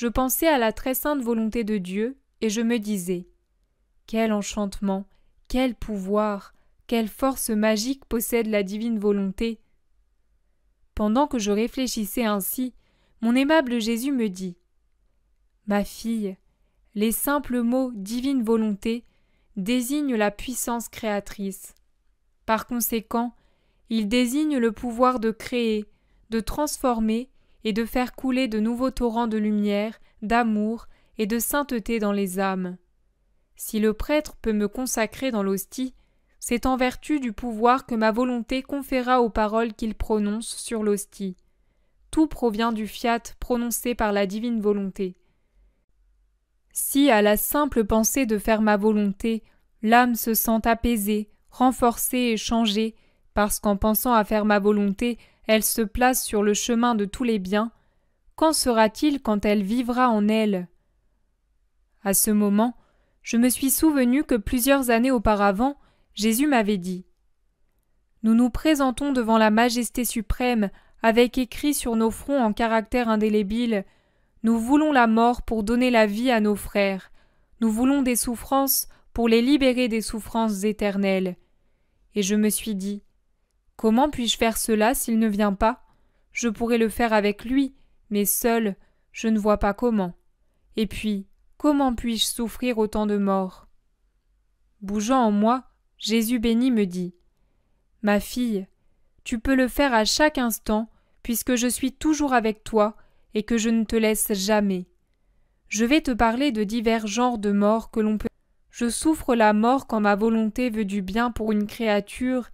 je pensais à la très sainte volonté de Dieu et je me disais « Quel enchantement, quel pouvoir, quelle force magique possède la divine volonté !» Pendant que je réfléchissais ainsi, mon aimable Jésus me dit « Ma fille, les simples mots divine volonté désignent la puissance créatrice. Par conséquent, ils désignent le pouvoir de créer, de transformer et de faire couler de nouveaux torrents de lumière, d'amour et de sainteté dans les âmes. Si le prêtre peut me consacrer dans l'hostie, c'est en vertu du pouvoir que ma volonté conféra aux paroles qu'il prononce sur l'hostie. Tout provient du fiat prononcé par la divine volonté. Si à la simple pensée de faire ma volonté, l'âme se sent apaisée, renforcée et changée, parce qu'en pensant à faire ma volonté, elle se place sur le chemin de tous les biens, qu'en sera-t-il quand elle vivra en elle ? À ce moment, je me suis souvenu que plusieurs années auparavant, Jésus m'avait dit « Nous nous présentons devant la Majesté suprême avec écrit sur nos fronts en caractères indélébiles « Nous voulons la mort pour donner la vie à nos frères. Nous voulons des souffrances pour les libérer des souffrances éternelles. » Et je me suis dit « Comment puis-je faire cela s'il ne vient pas ? Je pourrais le faire avec lui, mais seul, je ne vois pas comment. Et puis, comment puis-je souffrir autant de morts ?» Bougeant en moi, Jésus béni me dit « Ma fille, tu peux le faire à chaque instant, puisque je suis toujours avec toi et que je ne te laisse jamais. Je vais te parler de divers genres de morts que l'on peut. Je souffre la mort quand ma volonté veut du bien pour une créature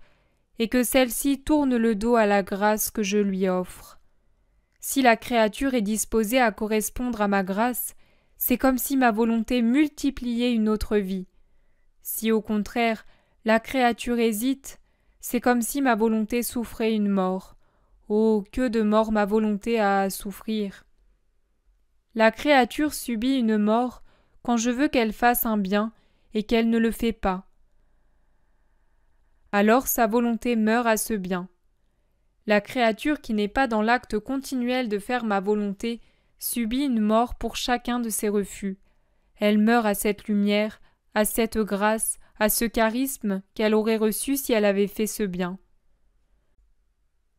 et que celle-ci tourne le dos à la grâce que je lui offre. Si la créature est disposée à correspondre à ma grâce, c'est comme si ma volonté multipliait une autre vie. Si au contraire, la créature hésite, c'est comme si ma volonté souffrait une mort. Oh, que de morts ma volonté a à souffrir! La créature subit une mort quand je veux qu'elle fasse un bien et qu'elle ne le fait pas. Alors sa volonté meurt à ce bien. La créature qui n'est pas dans l'acte continuel de faire ma volonté subit une mort pour chacun de ses refus. Elle meurt à cette lumière, à cette grâce, à ce charisme qu'elle aurait reçu si elle avait fait ce bien.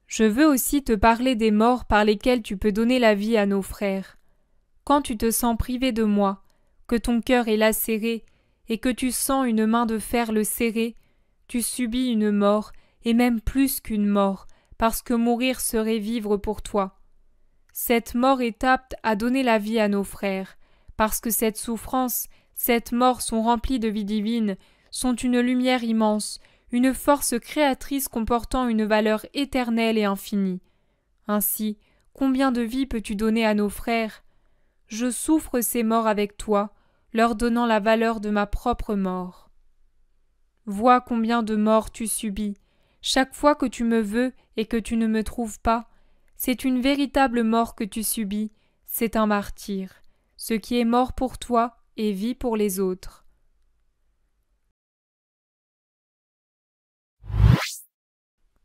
Je veux aussi te parler des morts par lesquelles tu peux donner la vie à nos frères. Quand tu te sens privé de moi, que ton cœur est lacéré et que tu sens une main de fer le serrer, tu subis une mort, et même plus qu'une mort, parce que mourir serait vivre pour toi. Cette mort est apte à donner la vie à nos frères, parce que cette souffrance, cette mort sont remplies de vie divine, sont une lumière immense, une force créatrice comportant une valeur éternelle et infinie. Ainsi, combien de vie peux-tu donner à nos frères ? Je souffre ces morts avec toi, leur donnant la valeur de ma propre mort. Vois combien de morts tu subis. Chaque fois que tu me veux et que tu ne me trouves pas, c'est une véritable mort que tu subis, c'est un martyr. Ce qui est mort pour toi est vie pour les autres.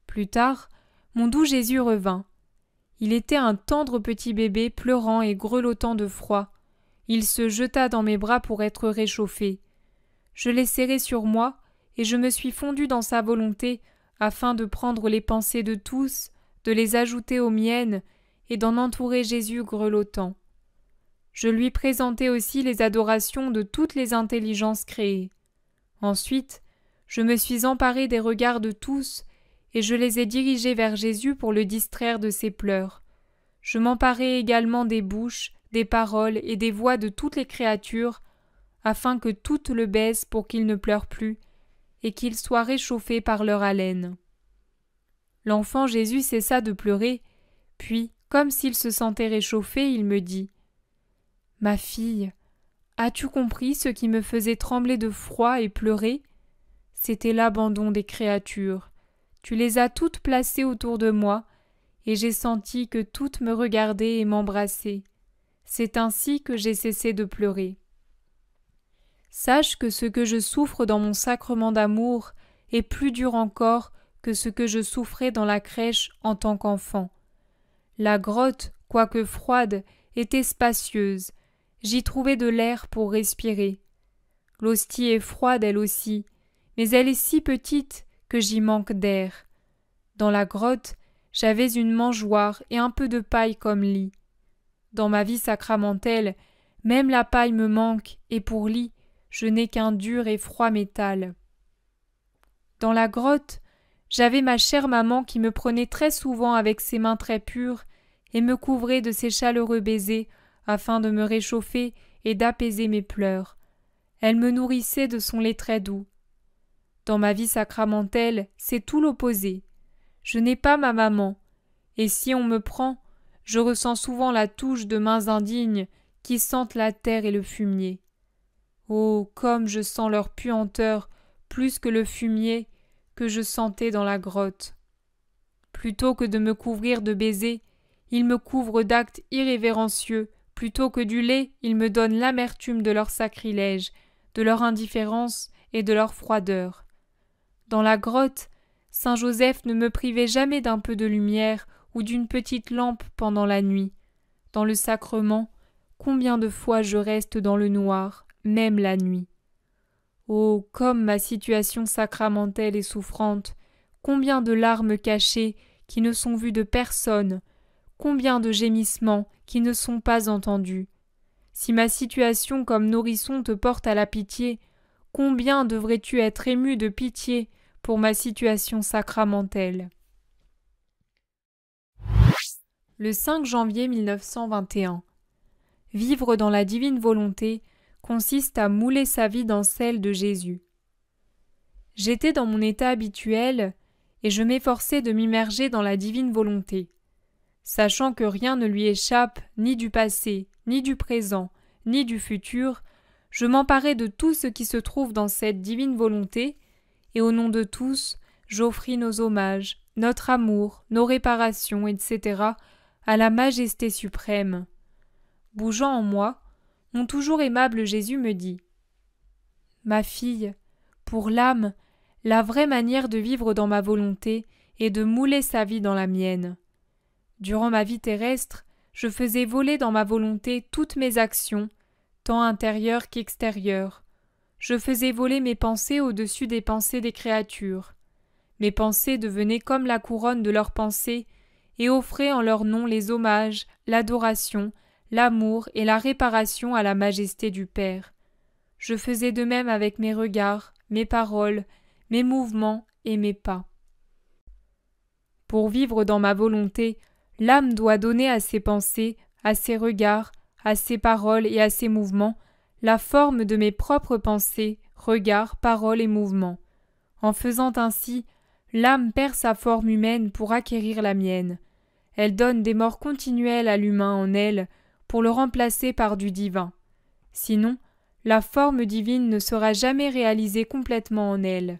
Plus tard, mon doux Jésus revint. Il était un tendre petit bébé pleurant et grelottant de froid. Il se jeta dans mes bras pour être réchauffé. Je l'ai serré sur moi et je me suis fondu dans sa volonté afin de prendre les pensées de tous, de les ajouter aux miennes et d'en entourer Jésus grelottant. Je lui présentai aussi les adorations de toutes les intelligences créées. Ensuite, je me suis emparé des regards de tous et je les ai dirigés vers Jésus pour le distraire de ses pleurs. Je m'emparai également des bouches, des paroles et des voix de toutes les créatures, afin que toutes le baisent pour qu'il ne pleure plus, et qu'il soit réchauffé par leur haleine. L'enfant Jésus cessa de pleurer, puis, comme s'il se sentait réchauffé, il me dit « Ma fille, as-tu compris ce qui me faisait trembler de froid et pleurer ? C'était l'abandon des créatures. Tu les as toutes placées autour de moi, et j'ai senti que toutes me regardaient et m'embrassaient. C'est ainsi que j'ai cessé de pleurer. Sache que ce que je souffre dans mon sacrement d'amour est plus dur encore que ce que je souffrais dans la crèche en tant qu'enfant. La grotte, quoique froide, était spacieuse. J'y trouvais de l'air pour respirer. L'hostie est froide elle aussi, mais elle est si petite que j'y manque d'air. Dans la grotte, j'avais une mangeoire et un peu de paille comme lit. Dans ma vie sacramentelle, même la paille me manque et pour lit, je n'ai qu'un dur et froid métal. Dans la grotte, j'avais ma chère maman qui me prenait très souvent avec ses mains très pures et me couvrait de ses chaleureux baisers afin de me réchauffer et d'apaiser mes pleurs. Elle me nourrissait de son lait très doux. Dans ma vie sacramentelle, c'est tout l'opposé. Je n'ai pas ma maman, et si on me prend, je ressens souvent la touche de mains indignes qui sentent la terre et le fumier. Oh, comme je sens leur puanteur plus que le fumier que je sentais dans la grotte. Plutôt que de me couvrir de baisers, ils me couvrent d'actes irrévérencieux, plutôt que du lait, ils me donnent l'amertume de leur sacrilège, de leur indifférence et de leur froideur. Dans la grotte, Saint Joseph ne me privait jamais d'un peu de lumière ou d'une petite lampe pendant la nuit. Dans le sacrement, combien de fois je reste dans le noir, même la nuit. Oh, comme ma situation sacramentelle est souffrante, combien de larmes cachées qui ne sont vues de personne, combien de gémissements qui ne sont pas entendus. Si ma situation comme nourrisson te porte à la pitié, combien devrais-tu être ému de pitié pour ma situation sacramentelle. Le 5 janvier 1921. Vivre dans la divine volonté consiste à mouler sa vie dans celle de Jésus. J'étais dans mon état habituel et je m'efforçais de m'immerger dans la divine volonté. Sachant que rien ne lui échappe, ni du passé, ni du présent, ni du futur, je m'emparai de tout ce qui se trouve dans cette divine volonté, et au nom de tous, j'offris nos hommages, notre amour, nos réparations, etc., à la majesté suprême. Bougeant en moi, mon toujours aimable Jésus me dit « Ma fille, pour l'âme, la vraie manière de vivre dans ma volonté est de mouler sa vie dans la mienne. Durant ma vie terrestre, je faisais voler dans ma volonté toutes mes actions, tant intérieures qu'extérieures. Je faisais voler mes pensées au-dessus des pensées des créatures. Mes pensées devenaient comme la couronne de leurs pensées et offraient en leur nom les hommages, l'adoration, l'amour et la réparation à la majesté du Père. Je faisais de même avec mes regards, mes paroles, mes mouvements et mes pas. Pour vivre dans ma volonté, l'âme doit donner à ses pensées, à ses regards, à ses paroles et à ses mouvements la forme de mes propres pensées, regards, paroles et mouvements. En faisant ainsi, l'âme perd sa forme humaine pour acquérir la mienne. Elle donne des morts continuelles à l'humain en elle pour le remplacer par du divin. Sinon, la forme divine ne sera jamais réalisée complètement en elle.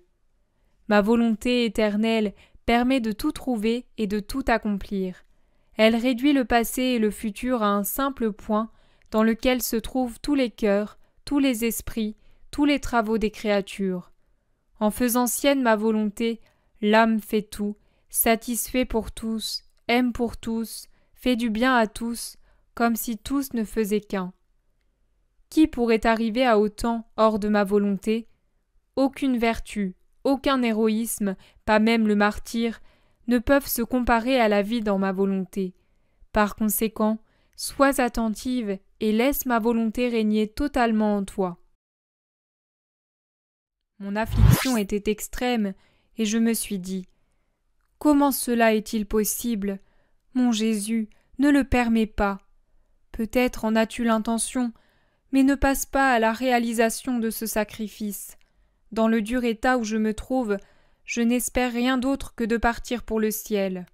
Ma volonté éternelle permet de tout trouver et de tout accomplir. Elle réduit le passé et le futur à un simple point dans lequel se trouvent tous les cœurs, tous les esprits, tous les travaux des créatures. En faisant sienne ma volonté, l'âme fait tout, satisfait pour tous, aime pour tous, fait du bien à tous, comme si tous ne faisaient qu'un. Qui pourrait arriver à autant hors de ma volonté? Aucune vertu, aucun héroïsme, pas même le martyre, ne peuvent se comparer à la vie dans ma volonté. Par conséquent, sois attentive et laisse ma volonté régner totalement en toi. Mon affliction était extrême, et je me suis dit « Comment cela est-il possible? Mon Jésus, ne le permets pas. Peut-être en as-tu l'intention, mais ne passe pas à la réalisation de ce sacrifice. Dans le dur état où je me trouve, je n'espère rien d'autre que de partir pour le ciel. »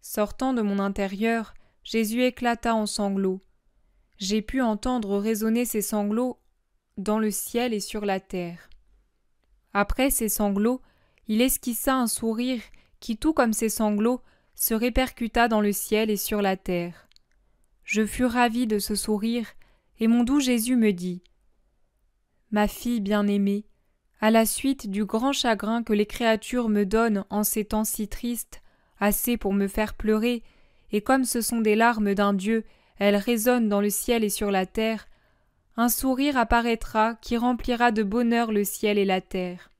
Sortant de mon intérieur, Jésus éclata en sanglots. J'ai pu entendre résonner ces sanglots dans le ciel et sur la terre. Après ces sanglots, il esquissa un sourire qui, tout comme ses sanglots, se répercuta dans le ciel et sur la terre. Je fus ravi de ce sourire, et mon doux Jésus me dit « Ma fille bien-aimée, à la suite du grand chagrin que les créatures me donnent en ces temps si tristes, assez pour me faire pleurer, et comme ce sont des larmes d'un Dieu, elle résonne dans le ciel et sur la terre, un sourire apparaîtra qui remplira de bonheur le ciel et la terre.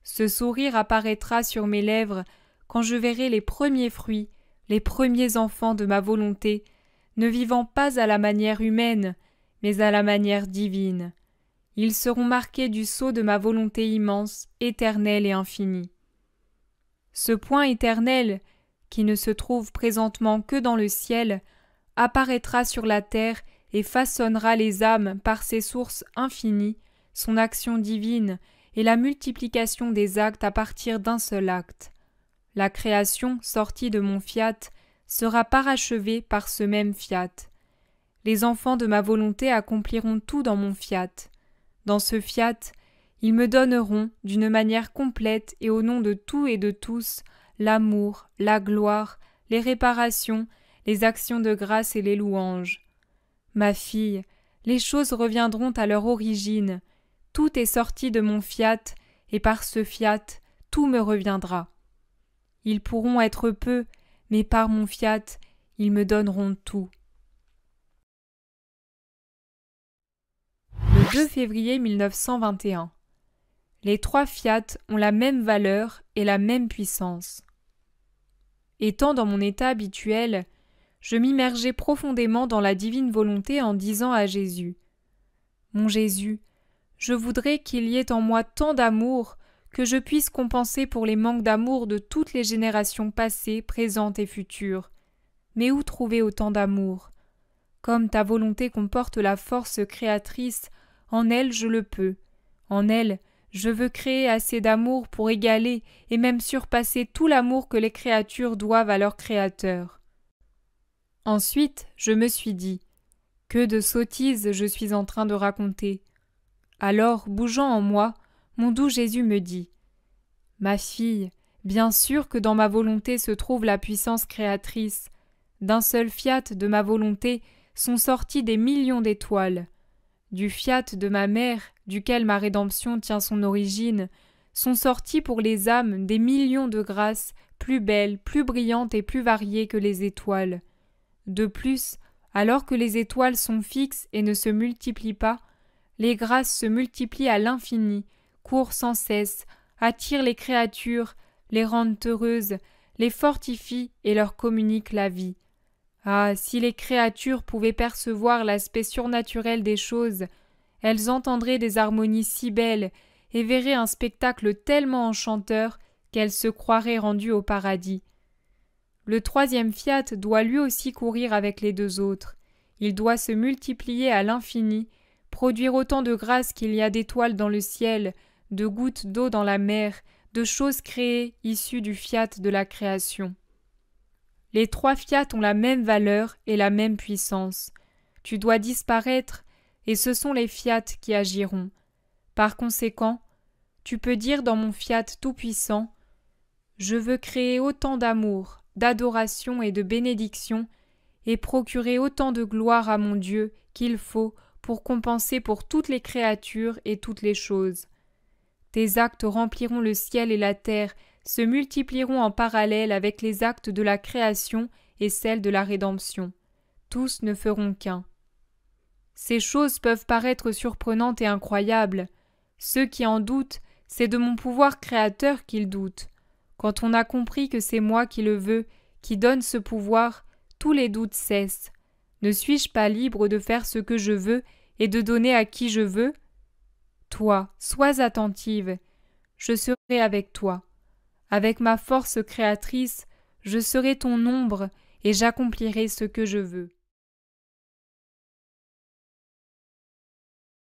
Ce sourire apparaîtra sur mes lèvres quand je verrai les premiers fruits, les premiers enfants de ma volonté, ne vivant pas à la manière humaine, mais à la manière divine. Ils seront marqués du sceau de ma volonté immense, éternelle et infinie. Ce point éternel, qui ne se trouve présentement que dans le ciel, apparaîtra sur la terre et façonnera les âmes par ses sources infinies, son action divine et la multiplication des actes à partir d'un seul acte. La création, sortie de mon fiat, sera parachevée par ce même fiat. Les enfants de ma volonté accompliront tout dans mon fiat. Dans ce fiat, ils me donneront, d'une manière complète et au nom de tout et de tous, l'amour, la gloire, les réparations, les actions de grâce et les louanges. Ma fille, les choses reviendront à leur origine. Tout est sorti de mon fiat, et par ce fiat, tout me reviendra. Ils pourront être peu, mais par mon fiat, ils me donneront tout. Le 2 février 1921. Les trois fiat ont la même valeur et la même puissance. Étant dans mon état habituel, je m'immergeais profondément dans la divine volonté en disant à Jésus : « Mon Jésus, je voudrais qu'il y ait en moi tant d'amour que je puisse compenser pour les manques d'amour de toutes les générations passées, présentes et futures. Mais où trouver autant d'amour ? Comme ta volonté comporte la force créatrice, en elle je le peux. En elle, je veux créer assez d'amour pour égaler et même surpasser tout l'amour que les créatures doivent à leur Créateur. » Ensuite, je me suis dit : que de sottises je suis en train de raconter. Alors, bougeant en moi, mon doux Jésus me dit : Ma fille, bien sûr que dans ma volonté se trouve la puissance créatrice. D'un seul fiat de ma volonté sont sortis des millions d'étoiles. Du fiat de ma mère, duquel ma rédemption tient son origine, sont sortis pour les âmes des millions de grâces plus belles, plus brillantes et plus variées que les étoiles. De plus, alors que les étoiles sont fixes et ne se multiplient pas, les grâces se multiplient à l'infini, courent sans cesse, attirent les créatures, les rendent heureuses, les fortifient et leur communiquent la vie. Ah, si les créatures pouvaient percevoir l'aspect surnaturel des choses, elles entendraient des harmonies si belles et verraient un spectacle tellement enchanteur qu'elles se croiraient rendues au paradis. Le troisième fiat doit lui aussi courir avec les deux autres. Il doit se multiplier à l'infini, produire autant de grâce qu'il y a d'étoiles dans le ciel, de gouttes d'eau dans la mer, de choses créées issues du fiat de la création. Les trois fiat ont la même valeur et la même puissance. Tu dois disparaître, et ce sont les fiat qui agiront. Par conséquent, tu peux dire dans mon fiat tout-puissant : je veux créer autant d'amour, d'adoration et de bénédiction, et procurer autant de gloire à mon Dieu qu'il faut pour compenser pour toutes les créatures et toutes les choses. Tes actes rempliront le ciel et la terre, se multiplieront en parallèle avec les actes de la création et celles de la rédemption. Tous ne feront qu'un. Ces choses peuvent paraître surprenantes et incroyables. Ceux qui en doutent, c'est de mon pouvoir créateur qu'ils doutent. Quand on a compris que c'est moi qui le veux, qui donne ce pouvoir, tous les doutes cessent. Ne suis-je pas libre de faire ce que je veux et de donner à qui je veux ? Toi, sois attentive. Je serai avec toi. Avec ma force créatrice, je serai ton ombre et j'accomplirai ce que je veux.